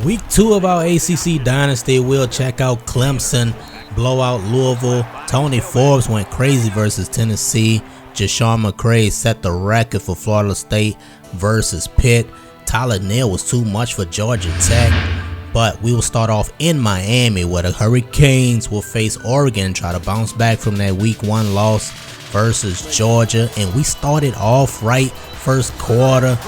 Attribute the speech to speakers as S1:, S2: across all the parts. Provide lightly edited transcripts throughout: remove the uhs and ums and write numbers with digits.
S1: Week 2 of our ACC Dynasty, we'll check out Clemson blow out Louisville. Tony Forbes went crazy versus Tennessee. Jashawn McCray set the record for Florida State versus Pitt. Tyler Neal was too much for Georgia Tech. But we will start off in Miami, where the Hurricanes will face Oregon and try to bounce back from that week 1 loss versus Georgia. And we started off right first quarter.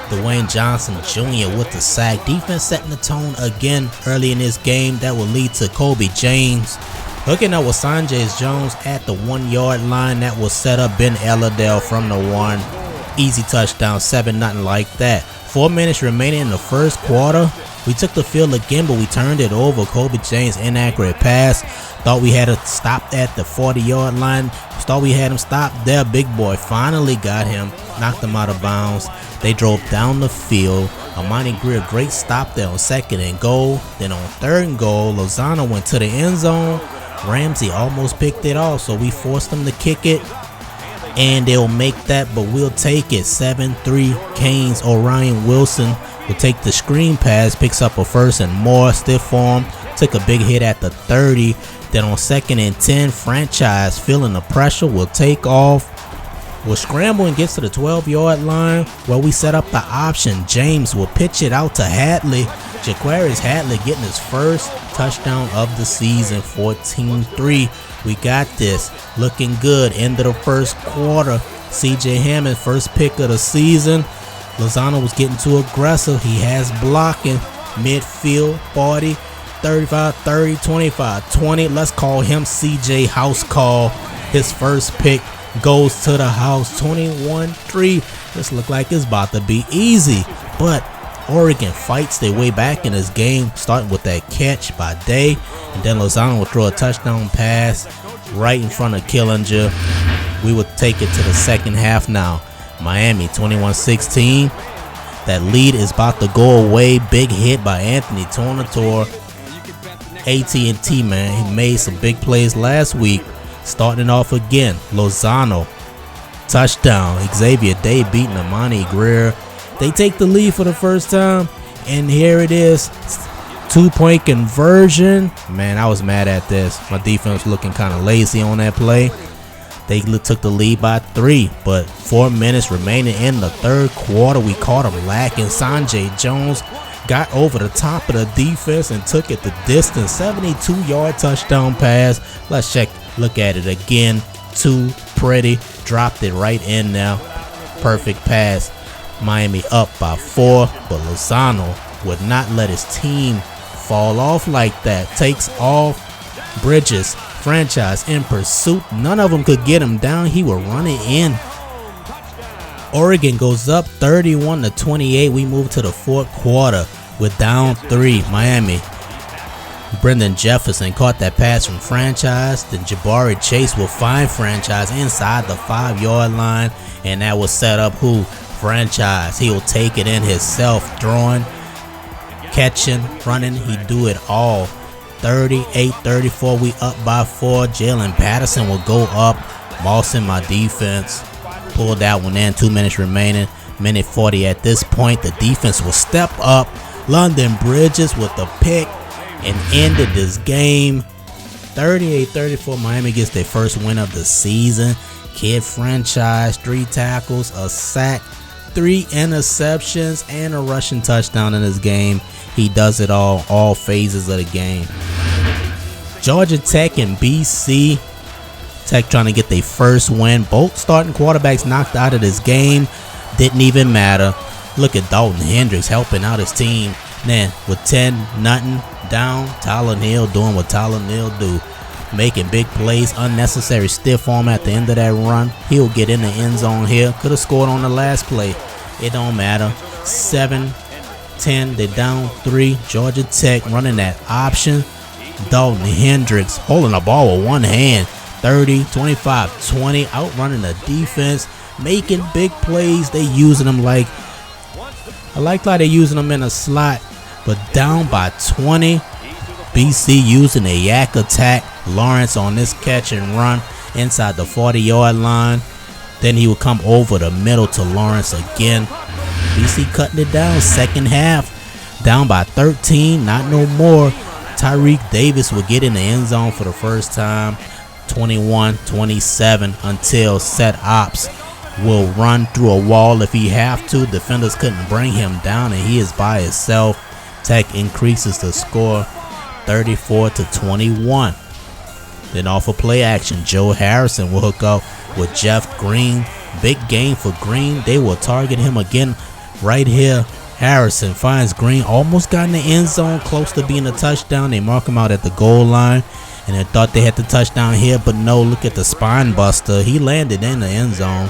S1: Dwayne Johnson Jr. with the sack. Defense setting the tone again early in this game. That will lead to Kobe James hooking up with Sanjay Jones at the 1-yard line. That will set up Ben Elledell from the 1. Easy touchdown, 7-0 like that. 4 minutes remaining in the first quarter. We took the field again, but we turned it over. Kobe James, inaccurate pass. Thought we had it stopped at the 40-yard line. Thought we had him stopped there. Big boy finally got him. Knocked him out of bounds. They drove down the field. Amani Greer, great stop there on 2nd and goal. Then on 3rd and goal, Lozano went to the end zone. Ramsey almost picked it off, so we forced them to kick it. And they'll make that, but we'll take it. 7-3 Canes. Orion Wilson will take the screen pass, picks up a 1st and more, stiff arm, took a big hit at the 30. Then on 2nd and 10, Franchise feeling the pressure, will take off, will scramble and gets to the 12-yard line where we set up the option. James will pitch it out to Hadley. Jaquarius Hadley getting his first touchdown of the season. 14-3. We got this. Looking good. End of the first quarter. CJ Hammond, first pick of the season. Lozano was getting too aggressive. He has blocking. Midfield, 40, 35, 30, 25, 20. Let's call him CJ House Call. His first pick goes to the house. 21-3. This look like it's about to be easy. But Oregon fights their way back in this game, starting with that catch by Day. And then Lozano will throw a touchdown pass right in front of Killinger. We will take it to the second half now. Miami 21-16. That lead is about to go away. Big hit by Anthony Tornator. AT&T, man, he made some big plays last week. Starting off again, Lozano, touchdown. Xavier Day beating Amani Greer. They take the lead for the first time, and here it is. 2-point conversion. Man, I was mad at this. My defense looking kind of lazy on that play. They took the lead by 3, but 4 minutes remaining in the third quarter. We caught him lacking. Sanjay Jones got over the top of the defense and took it the distance. 72-yard touchdown pass. Let's look at it again. Too pretty. Dropped it right in now. Perfect pass. Miami up by 4, but Lozano would not let his team fall off like that. Takes off. Bridges, Franchise in pursuit. None of them could get him down. He will run it in. Oregon goes up 31-28. We move to the fourth quarter. We're down 3. Miami. Brendan Jefferson caught that pass from Franchise. Then Jabari Chase will find Franchise inside the 5-yard line. And that will set up who? Franchise. He will take it in himself. Throwing, catching, running. He do it all. 38-34. We up by 4. Jalen Patterson will go up. Moss in my defense. Pulled that one in. 2 minutes remaining. Minute 40 at this point. The defense will step up. London Bridges with the pick and ended this game. 38-34. Miami gets their first win of the season. Kid Franchise, 3 tackles, a sack, 3 interceptions, and a rushing touchdown in this game. He does it all phases of the game. Georgia Tech and BC. Tech trying to get their first win. Both starting quarterbacks knocked out of this game. Didn't even matter. Look at Dalton Hendricks helping out his team. Then with 10-0 down, Tyler Neal doing what Tyler Neal do. Making big plays, unnecessary stiff arm at the end of that run. He'll get in the end zone here. Could have scored on the last play. It don't matter. 7-10. They're down 3. Georgia Tech running that option. Dalton Hendricks holding the ball with one hand. 30, 25, 20. Outrunning the defense. Making big plays. They using them like, I like how they're using them in a slot. But down by 20. BC using a yak attack. Lawrence on this catch and run inside the 40-yard line. Then he will come over the middle to Lawrence again. BC cutting it down. Second half. Down by 13, not no more. Tyreek Davis will get in the end zone for the first time. 21-27 until set ops will run through a wall if he have to. Defenders couldn't bring him down and he is by himself. Tech increases the score 34-21. Then off of play action, Joe Harrison will hook up with Jeff Green. Big game for Green. They will target him again right here. Harrison finds Green, almost got in the end zone, close to being a touchdown. They mark him out at the goal line, and they thought they had the touchdown here, but no, look at the spine buster. He landed in the end zone,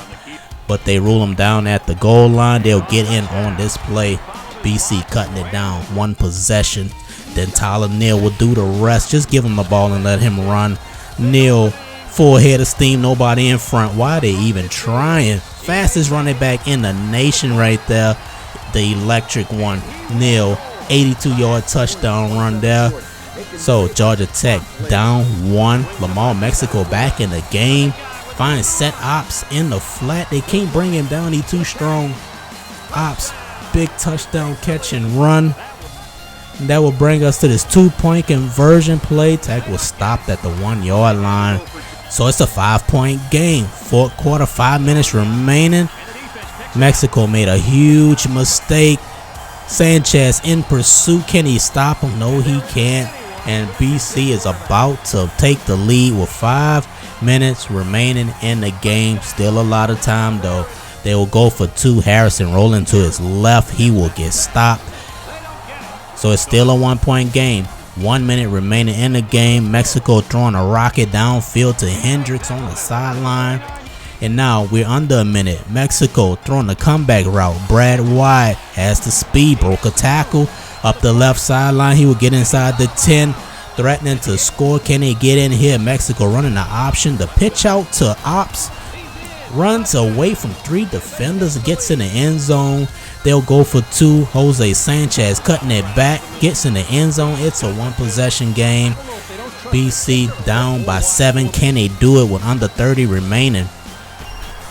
S1: but they rule him down at the goal line. They'll get in on this play. BC cutting it down, one possession. Then Tyler Neal will do the rest. Just give him the ball and let him run. Neal, full head of steam, nobody in front. Why are they even trying? Fastest running back in the nation right there. The electric one. Neal, 82-yard touchdown run there. So Georgia Tech down 1. Lamar Mexico back in the game. Finds set ops in the flat. They can't bring him down. He too strong. Ops, big touchdown catch and run. And that will bring us to this 2-point conversion play. Tech was stopped at the 1-yard line. So it's a 5-point game. Fourth quarter, 5 minutes remaining. Mexico made a huge mistake. Sanchez in pursuit. Can he stop him? No, he can't. And BC is about to take the lead with 5 minutes remaining in the game. Still a lot of time though. They will go for 2. Harrison rolling to his left. He will get stopped. So it's still a 1-point game. 1 minute remaining in the game. Mexico throwing a rocket downfield to Hendricks on the sideline. And now we're under a minute. Mexico throwing the comeback route. Brad White has the speed, broke a tackle up the left sideline. He will get inside the 10, threatening to score. Can he get in here? Mexico running the option. The pitch out to Ops. Runs away from 3 defenders. Gets in the end zone. They'll go for 2. Jose Sanchez cutting it back. Gets in the end zone. It's a 1-possession game. BC down by 7. Can they do it with under 30 remaining?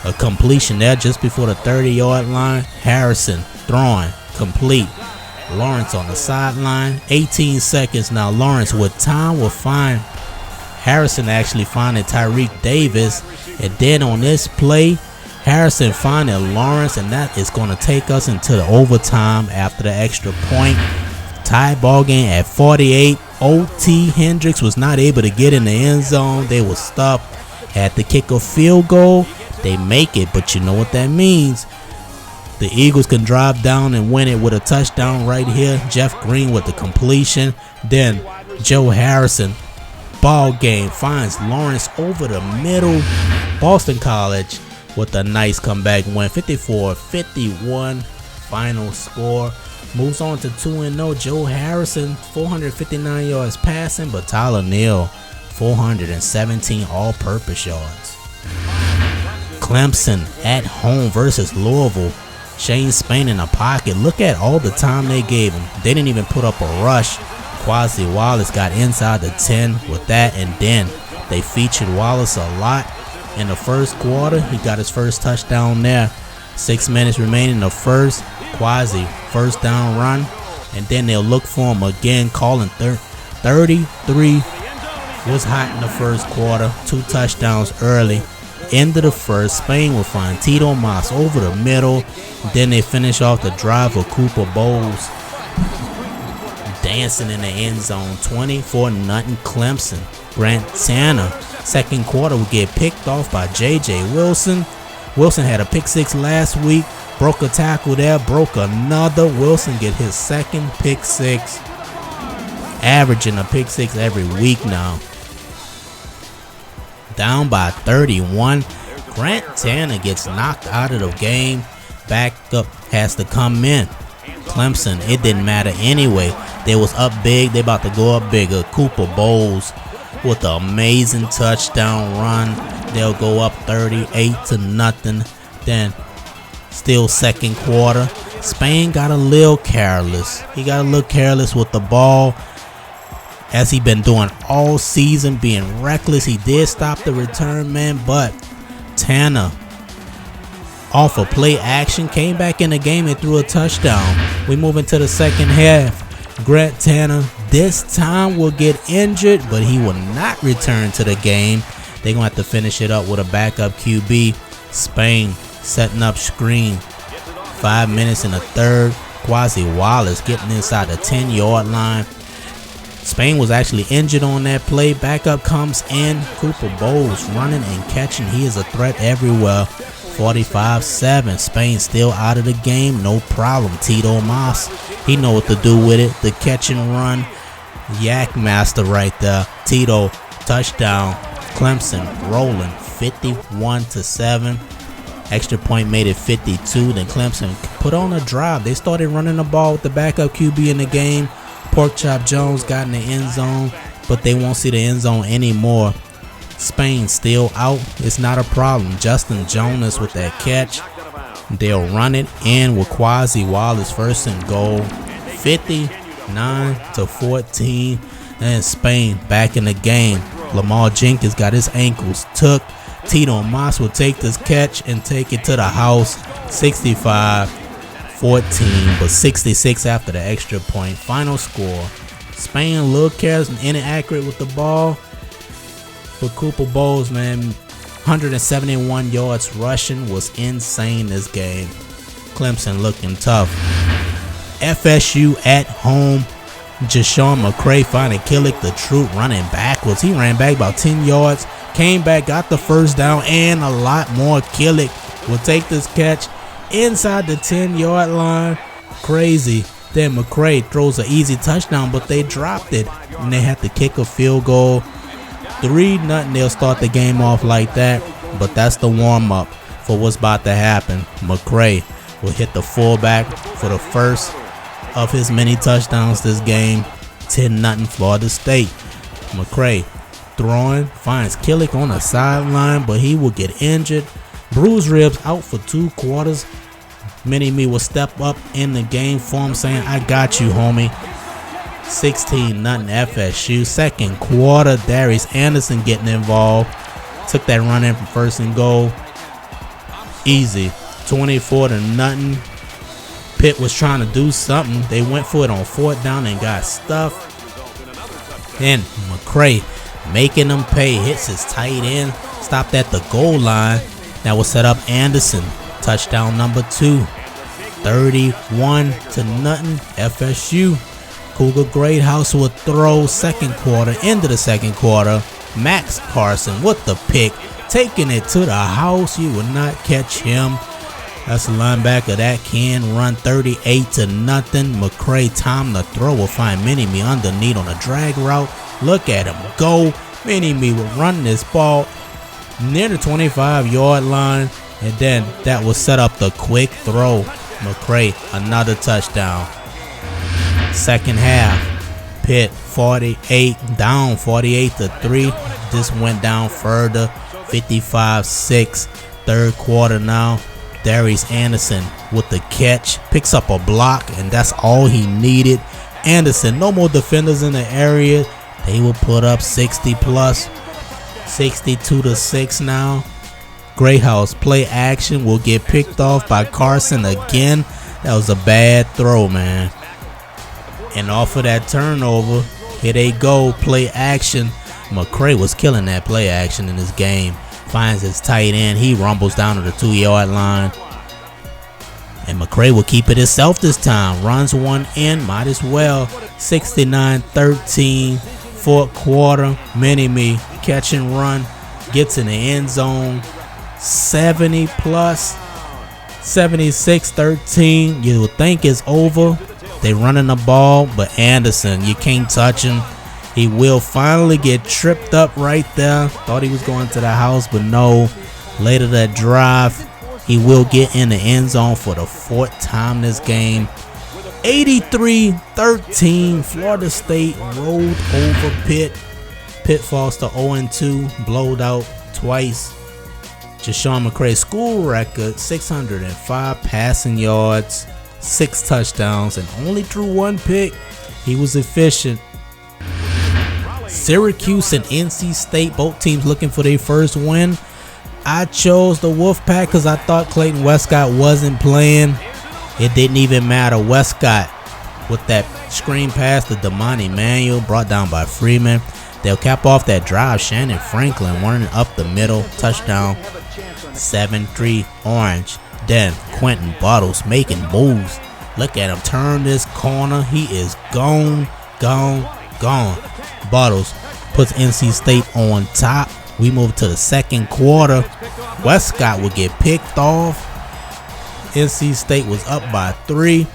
S1: A completion there just before the 30-yard line. Harrison throwing complete. Lawrence on the sideline. 18 seconds now. Lawrence with time will find Harrison actually finding Tyreek Davis. And then on this play, Harrison finding Lawrence. And that is going to take us into the overtime after the extra point. Tie ball game at 48. OT. Hendricks was not able to get in the end zone. They were stopped. Had to kick a field goal. They make it, but you know what that means. The Eagles can drive down and win it with a touchdown right here. Jeff Green with the completion. Then Joe Harrison, ball game, finds Lawrence over the middle. Boston College with a nice comeback win. 54-51 final score. Moves on to 2-0. Joe Harrison, 459 yards passing, but Tyler Neal, 417 all-purpose yards. Clemson at home versus Louisville. Shane Spain in the pocket. Look at all the time they gave him. They didn't even put up a rush. Quasi Wallace got inside the 10 with that, and then they featured Wallace a lot in the first quarter. He got his first touchdown there. 6 minutes remaining in the first. Quasi first down run, and then they'll look for him again. Calling 33 was hot in the first quarter. 2 touchdowns early. End of the first, Spain will find Tito Mas over the middle. Then they finish off the drive with Cooper Bowles dancing in the end zone. 24-0 Clemson. Grant Tanner, second quarter, will get picked off by J.J. Wilson. Wilson had a pick 6 last week. Broke a tackle there, broke another. Wilson get his second pick 6. Averaging a pick 6 every week now. Down by 31. Grant Tanner gets knocked out of the game. Backup has to come in. Clemson, it didn't matter anyway. They was up big. They about to go up bigger. Cooper Bowles with an amazing touchdown run. They'll go up 38-0. Then still second quarter. Spain got a little careless. He got a little careless with the ball, as he been doing all season, being reckless. He did stop the return man, but Tanner off of play action, came back in the game and threw a touchdown. We move into the second half. Grant Tanner this time will get injured, but he will not return to the game. They're going to have to finish it up with a backup QB. Spain setting up screen. 5 minutes in the third. Quasi Wallace getting inside the 10-yard line. Spain was actually injured on that play. Backup comes in. Cooper Bowles running and catching. He is a threat everywhere. 45-7. Spain still out of the game. No problem. Tito Moss, he know what to do with it. The catch and run. Yak master right there. Tito, touchdown. Clemson rolling 51-7. Extra point made it 52. Then Clemson put on a drive. They started running the ball with the backup QB in the game. Porkchop Jones got in the end zone, but they won't see the end zone anymore. Spain still out. It's not a problem. Justin Jonas with that catch. They'll run it in with Quasi Wallace first and goal. 59-14. And Spain back in the game. Lamar Jenkins got his ankles took. Tito Moss will take this catch and take it to the house. 65-14, but 66 after the extra point. Final score. Spain a little careless and inaccurate with the ball. But Cooper Bowles, man, 171 yards rushing was insane this game. Clemson looking tough. FSU at home. Jashawn McCray finding Killick the Troop running backwards. He ran back about 10 yards, came back, got the first down, and a lot more. Killick will take this catch inside the 10-yard line. Crazy. Then McCray throws an easy touchdown, but they dropped it, and they had to kick a field goal. 3-0. They'll start the game off like that, but that's the warm-up for what's about to happen. McCray will hit the fullback for the first of his many touchdowns this game. 10-0 Florida State. McCray throwing, finds Killick on the sideline, but he will get injured. Bruised ribs out for 2 quarters. Mini-Me will step up in the game for him, saying, I got you, homie. 16-0 FSU. Second quarter, Darius Anderson getting involved. Took that run in from first and goal. Easy. 24-0. Pitt was trying to do something. They went for it on 4th down and got stuffed. Then McCray making them pay. Hits his tight end. Stopped at the goal line. That will set up Anderson. Touchdown number 2. 31-0 FSU. Cougar Greathouse will throw second quarter into the second quarter. Max Carson with the pick. Taking it to the house. You will not catch him. That's a linebacker that can run. 38-0. McCray, time to throw, will find Mini-Me underneath on a drag route. Look at him go. Mini-Me will run this ball near the 25-yard line, and then that will set up the quick throw. McCray, another touchdown. Second half, Pitt 48 down, 48-3. This went down further, 55-6. Third quarter now. Darius Anderson with the catch, picks up a block, and that's all he needed. Anderson, no more defenders in the area. They will put up 60 plus. 62-6 now. Greathouse play action will get picked off by Carson again. That was a bad throw, man. And off of that turnover, here they go, play action. McCray was killing that play action in this game. Finds his tight end. He rumbles down to the 2-yard line. And McCray will keep it himself this time. Runs one in, might as well. 69-13. Fourth quarter. Mini-Me catch and run. Gets in the end zone. 70 plus. 76-13. You would think it's over. They running the ball, but Anderson, you can't touch him. He will finally get tripped up right there. Thought he was going to the house, but no. Later that drive, he will get in the end zone for the 4th time this game. 83-13. Florida State rolled over Pitt. Pitt falls to 0-2, blowed out twice. Jashawn McCray school record, 605 passing yards, 6 touchdowns, and only threw 1 pick. He was efficient. Syracuse and NC State, both teams looking for their first win. I chose the Wolfpack because I thought Clayton Westcott wasn't playing. It didn't even matter. Westcott with that screen pass to Damani Manuel, brought down by Freeman. They'll cap off that drive. Shannon Franklin running up the middle. Touchdown. 7-3 Orange. Then Quentin Bottles making moves. Look at him turn this corner. He is gone. Bottles puts NC State on top. We move to the second quarter. Westcott will get picked off. NC State was up by 3.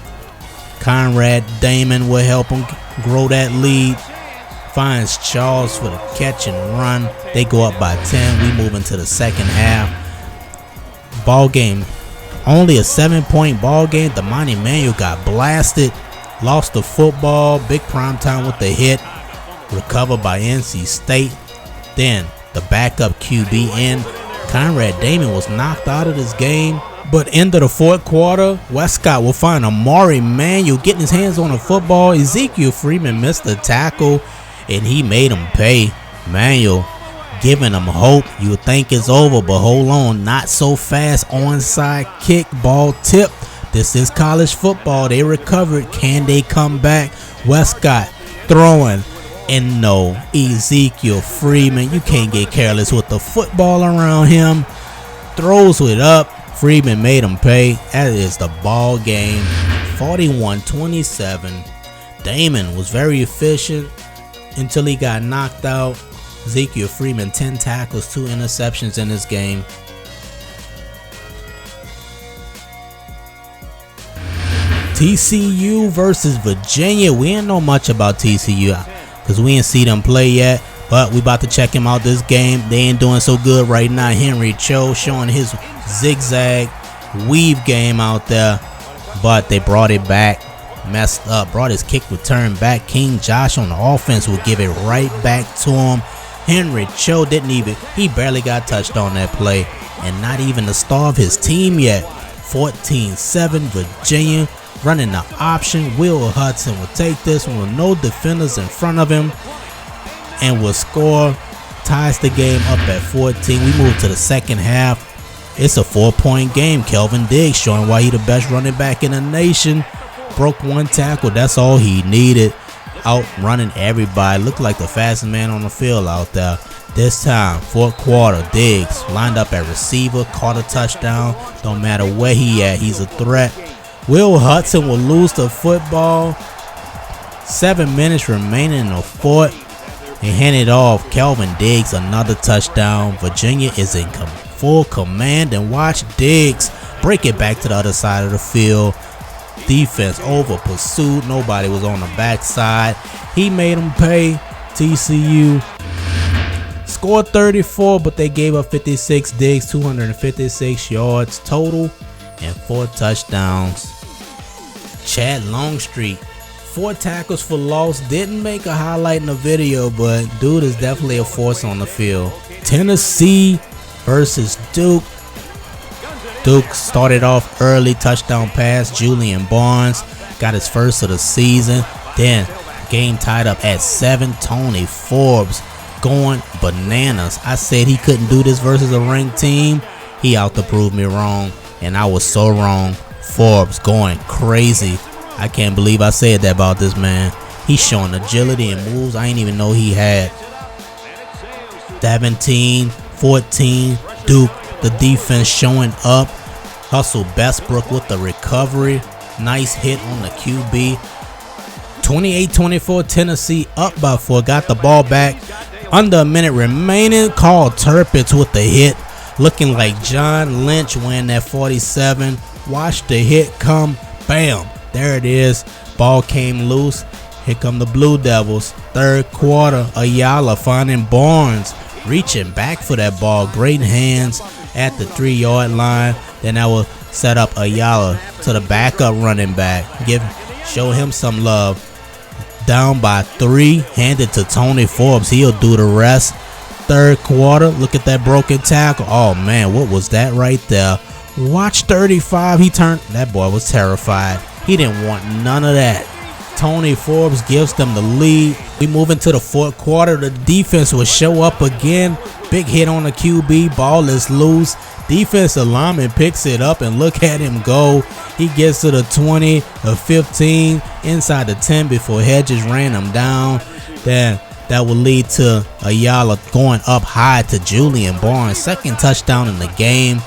S1: Conrad Damon will help him grow that lead. Finds Charles for the catch and run. They go up by 10. We move into the second half. Ball game. Only a 7-point ball game. Damani Manuel got blasted. Lost the football. Big prime time with the hit. Recovered by NC State. Then the backup QB in. Conrad Damon was knocked out of this game. But into the fourth quarter, Westcott will find Amari Manuel getting his hands on the football. Ezekiel Freeman missed the tackle, and he made him pay. Manuel giving him hope. You would think it's over, but hold on. Not so fast. Onside kick, ball tip. This is college football. They recovered. Can they come back? Westcott throwing. And no, Ezekiel Freeman. You can't get careless with the football around him. Throws it up. Freeman made him pay. That is the ball game. 41-27. Damon was very efficient until he got knocked out. Ezekiel Freeman, 10 tackles, 2 interceptions in this game. TCU versus Virginia. We didn't know much about TCU because we didn't see them play yet. But we about to check him out this game. They ain't doing so good right now. Henry Cho showing his zigzag weave game out there. But they brought it back. Messed up. Brought his kick return back. King Josh on the offense will give it right back to him. Henry Cho he barely got touched on that play. And not even the star of his team yet. 14-7 Virginia. Running the option. Will Hudson will take this one with no defenders in front of him. And will score, ties the game up at 14. We move to the second half. It's a 4-point game. Kelvin Diggs showing why he the best running back in the nation. Broke 1 tackle. That's all he needed. Out running everybody. Looked like the fastest man on the field out there. This time, fourth quarter, Diggs lined up at receiver, caught a touchdown. Don't matter where he at, he's a threat. Will Hudson will lose the football. 7 minutes remaining in the fourth. And hand it off. Kelvin Diggs, another touchdown. Virginia is in full command. And watch Diggs break it back to the other side of the field. Defense over pursuit. Nobody was on the backside. He made them pay. TCU scored 34, but they gave up 56. Diggs, 256 yards total and 4 touchdowns. Chad Longstreet, 4 tackles for loss. Didn't make a highlight in the video, but dude is definitely a force on the field. Tennessee versus Duke. Duke started off early, touchdown pass. Julian Barnes got his first of the season. Then game tied up at 7. Tony Forbes going bananas. I said he couldn't do this versus a ranked team. He out to prove me wrong, and I was so wrong. Forbes going crazy. I can't believe I said that about this man. He's showing agility and moves I ain't even know he had. 17-14 Duke. The defense showing up. Hustle Bestbrook with the recovery. Nice hit on the QB. 28-24 Tennessee up by 4. Got the ball back. Under a minute remaining. Carl Turpitz with the hit. Looking like John Lynch wearing that 47. Watch the hit come. Bam. There it is. Ball came loose. Here come the Blue Devils. Third quarter. Ayala finding Barnes. Reaching back for that ball. Great hands at the 3-yard line. Then that will set up Ayala to the backup running back. Show him some love. Down by 3. Handed to Tony Forbes. He'll do the rest. Third quarter. Look at that broken tackle. Oh, man. What was that right there? Watch 35. He turned. That boy was terrified. He didn't want none of that. Tony Forbes gives them the lead. We move into the fourth quarter. The defense will show up again. Big hit on the QB. Ball is loose. Defensive lineman picks it up, and look at him go. He gets to the 20, the 15, inside the 10 before Hedges ran him down. Then that will lead to Ayala going up high to Julian Barnes. Second touchdown in the game.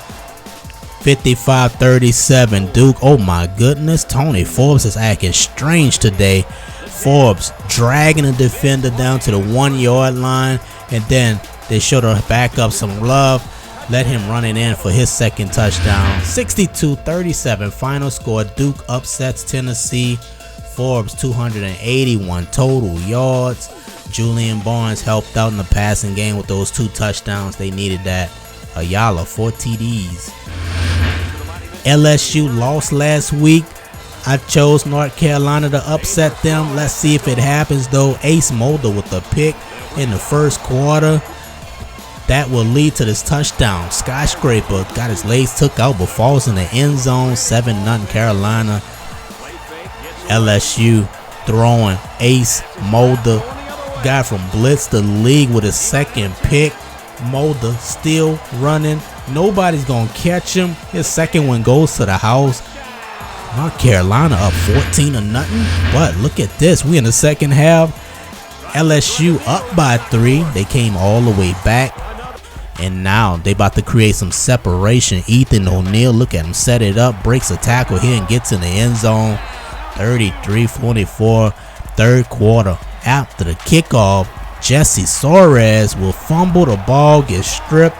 S1: 55-37 Duke. Oh my goodness. Tony Forbes is acting strange today. Forbes dragging the defender down to the 1 yard line, and then they should have back up some love. Let him run it in for his second touchdown. 62-37 final score. Duke upsets Tennessee. Forbes 281 total yards. Julian Barnes helped out in the passing game with those 2 touchdowns. They needed that. Ayala 4 TDs. LSU lost last week. I chose North Carolina to upset them. Let's see if it happens though. Ace Mulder with a pick in the first quarter. That will lead to this touchdown. Skyscraper got his legs took out but falls in the end zone. 7-0 Carolina. LSU throwing. Ace Mulder, guy from Blitz The League, with his second pick. Mulder still running. Nobody's gonna catch him. His second one goes to the house. North Carolina up 14-0. But look at this. We in the second half. LSU up by 3. They came all the way back. And now they about to create some separation. Ethan O'Neal, look at him set it up, breaks a tackle here and gets in the end zone. 33-44, third quarter. After the kickoff, Jesse Suarez will fumble the ball, get stripped.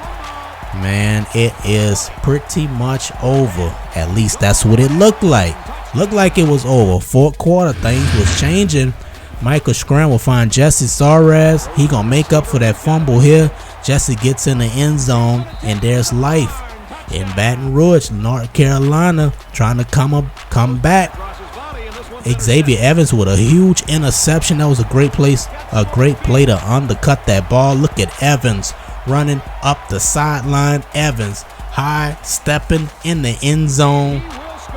S1: Man, it is pretty much over. At least that's what it looked like. Looked like it was over. Fourth quarter, things was changing. Michael Scram will find Jesse Suarez. He gonna make up for that fumble here. Jesse gets in the end zone, and there's life in Baton Rouge, North Carolina, trying to come back. Xavier Evans with a huge interception. That was a great play to undercut that ball. Look at Evans running up the sideline. Evans high stepping in the end zone,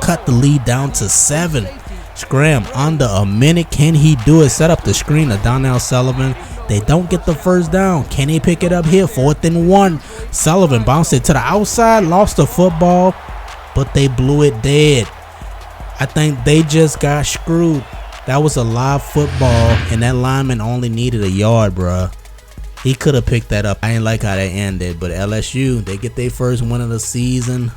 S1: cut the lead down to 7. Scram under a minute. Can he do it? Set up the screen to Donnell Sullivan. They don't get the first down. Can he pick it up here? 4th and 1. Sullivan bounced it to the outside, lost the football, but they blew it dead. I think they just got screwed. That was a live football, and that lineman only needed a yard, bruh. He could have picked that up. I ain't like how that ended, but LSU, they get their first win of the season.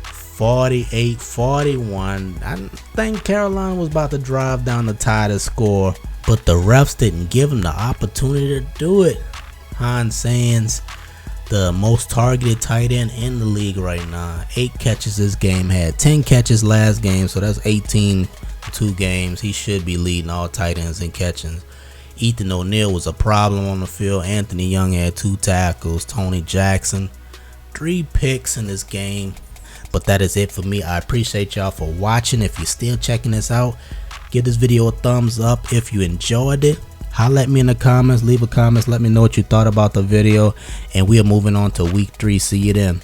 S1: 48-41. I think Carolina was about to drive down the tide and score, but the refs didn't give them the opportunity to do it. Hans Sands, the most targeted tight end in the league right now. 8 catches this game, had 10 catches last game, so that's 18 2 games. He should be leading all tight ends in catching. Ethan O'Neal was a problem on the field. Anthony Young had 2 tackles. Tony Jackson, 3 picks in this game. But that is it for me. I appreciate y'all for watching. If you're still checking this out, give this video a thumbs up if you enjoyed it. Holla at me in the comments. Leave a comment. Let me know what you thought about the video. And we are moving on to week 3. See you then.